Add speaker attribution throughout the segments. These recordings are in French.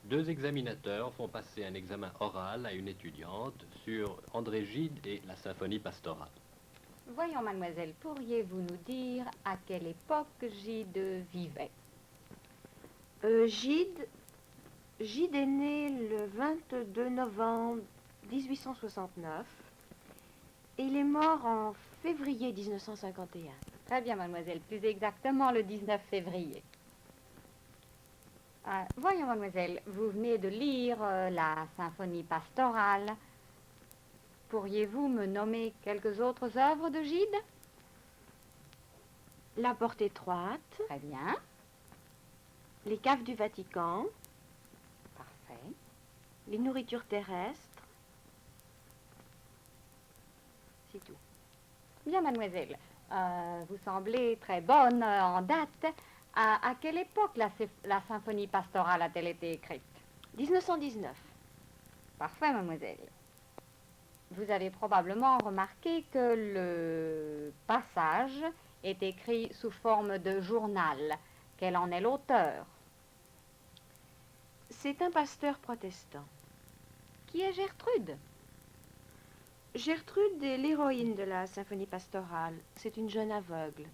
Speaker 1: Deux examinateurs font passer un examen oral à une étudiante sur André Gide et la symphonie pastorale.
Speaker 2: Voyons, mademoiselle, pourriez-vous nous dire à quelle époque Gide vivait?
Speaker 3: Gide est né le 22 novembre 1869 et il est mort en février 1951.
Speaker 2: Très bien, mademoiselle, plus exactement le 19 février. Voyons, mademoiselle, vous venez de lire la symphonie pastorale. Pourriez-vous me nommer quelques autres œuvres de Gide?
Speaker 3: La porte étroite,
Speaker 2: Très bien,
Speaker 3: les caves du Vatican,
Speaker 2: parfait.
Speaker 3: les nourritures terrestres. C'est tout.
Speaker 2: Bien, mademoiselle, vous semblez très bonne en date. À quelle époque la symphonie pastorale a-t-elle été écrite?
Speaker 3: 1919.
Speaker 2: Parfait, mademoiselle. Vous avez probablement remarqué que le passage est écrit sous forme de journal. Quel en est l'auteur?
Speaker 3: C'est un pasteur protestant.
Speaker 2: Qui est Gertrude?
Speaker 3: Gertrude est l'héroïne de la symphonie pastorale. C'est une jeune aveugle.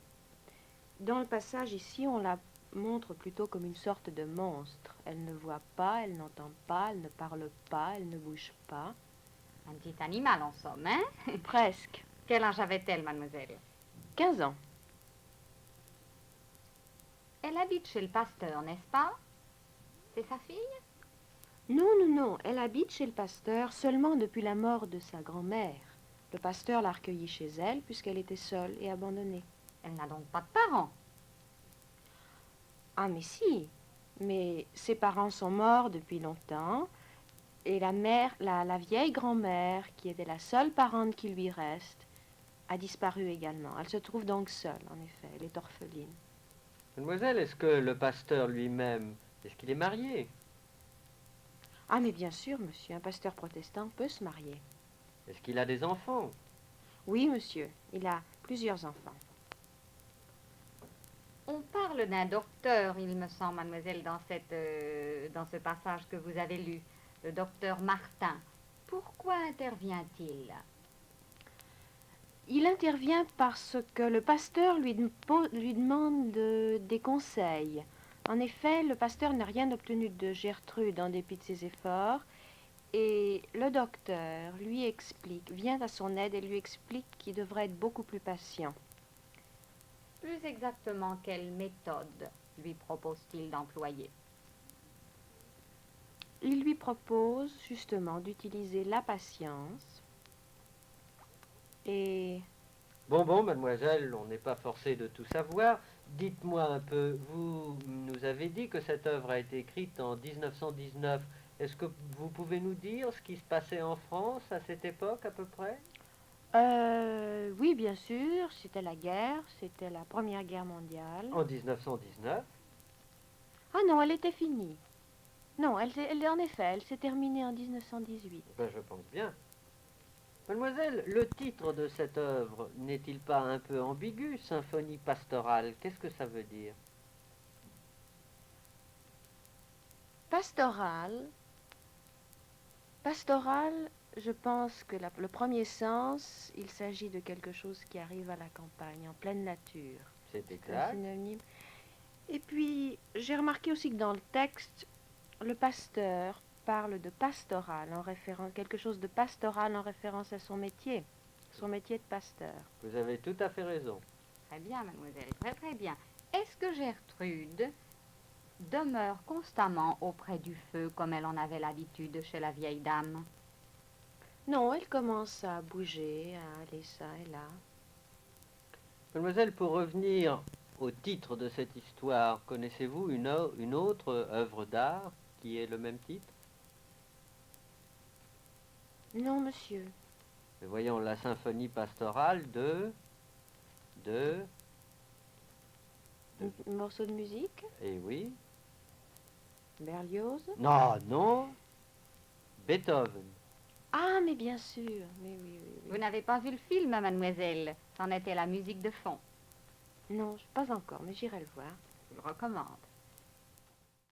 Speaker 3: Dans le passage ici, on la montre plutôt comme une sorte de monstre. Elle ne voit pas, elle n'entend pas, elle ne parle pas, elle ne bouge pas.
Speaker 2: Un petit animal en somme, hein?
Speaker 3: Presque.
Speaker 2: Quel âge avait-elle, mademoiselle?
Speaker 3: 15 ans.
Speaker 2: Elle habite chez le pasteur, n'est-ce pas? C'est sa fille?
Speaker 3: Non, non, non. Elle habite chez le pasteur seulement depuis la mort de sa grand-mère. Le pasteur l'a recueillie chez elle puisqu'elle était seule et abandonnée.
Speaker 2: Elle n'a donc pas de parents.
Speaker 3: Ah, mais si. Mais ses parents sont morts depuis longtemps. Et la mère, la vieille grand-mère, qui était la seule parente qui lui reste, a disparu également. Elle se trouve donc seule, en effet. Elle est orpheline.
Speaker 4: Mademoiselle, est-ce que le pasteur lui-même, est-ce qu'il est marié?
Speaker 3: Ah, mais bien sûr, monsieur, un pasteur protestant peut se marier.
Speaker 4: Est-ce qu'il a des enfants?
Speaker 3: Oui, monsieur, il a plusieurs enfants.
Speaker 2: On parle d'un docteur, il me semble, mademoiselle, dans ce passage que vous avez lu, le docteur Martin. Pourquoi intervient-il?
Speaker 3: Il intervient parce que le pasteur lui demande des conseils. En effet, le pasteur n'a rien obtenu de Gertrude en dépit de ses efforts. Et le docteur lui explique, vient à son aide et lui explique qu'il devrait être beaucoup plus patient.
Speaker 2: Plus exactement, quelle méthode lui propose-t-il d'employer?
Speaker 3: Il lui propose justement d'utiliser la patience et...
Speaker 4: Bon, mademoiselle, on n'est pas forcé de tout savoir. Dites-moi un peu, vous nous avez dit que cette œuvre a été écrite en 1919. Est-ce que vous pouvez nous dire ce qui se passait en France à cette époque à peu près?
Speaker 3: Oui, bien sûr, c'était la guerre, c'était la Première Guerre mondiale.
Speaker 4: En 1919?
Speaker 3: Ah non, elle était finie. Non, en effet, elle s'est terminée en 1918.
Speaker 4: Ben, je pense bien. Mademoiselle, le titre de cette œuvre n'est-il pas un peu ambigu, symphonie pastorale? Qu'est-ce que ça veut dire?
Speaker 3: Pastoral, je pense que le premier sens, il s'agit de quelque chose qui arrive à la campagne, en pleine nature.
Speaker 4: C'est
Speaker 3: C'est un
Speaker 4: exact.
Speaker 3: synonyme. Et puis, j'ai remarqué aussi que dans le texte, le pasteur parle de pastoral, en référence, quelque chose de pastoral en référence à son métier de pasteur.
Speaker 4: Vous avez tout à fait raison.
Speaker 2: Très bien, mademoiselle, très très bien. Est-ce que Gertrude demeure constamment auprès du feu comme elle en avait l'habitude chez la vieille dame?
Speaker 3: Non, elle commence à bouger, à aller ça et là.
Speaker 4: Mademoiselle, pour revenir au titre de cette histoire, connaissez-vous une autre œuvre d'art qui ait le même titre?
Speaker 3: Non, monsieur.
Speaker 4: Voyons, la symphonie pastorale de...
Speaker 3: Un morceau de musique,
Speaker 4: Eh oui.
Speaker 3: Berlioz.
Speaker 4: Non. Beethoven.
Speaker 3: Ah, mais bien sûr. Mais oui, oui,
Speaker 2: Vous
Speaker 3: oui.
Speaker 2: n'avez pas vu le film, mademoiselle? C'en était la musique de fond.
Speaker 3: Non, pas encore, mais j'irai le voir.
Speaker 2: Je vous le recommande.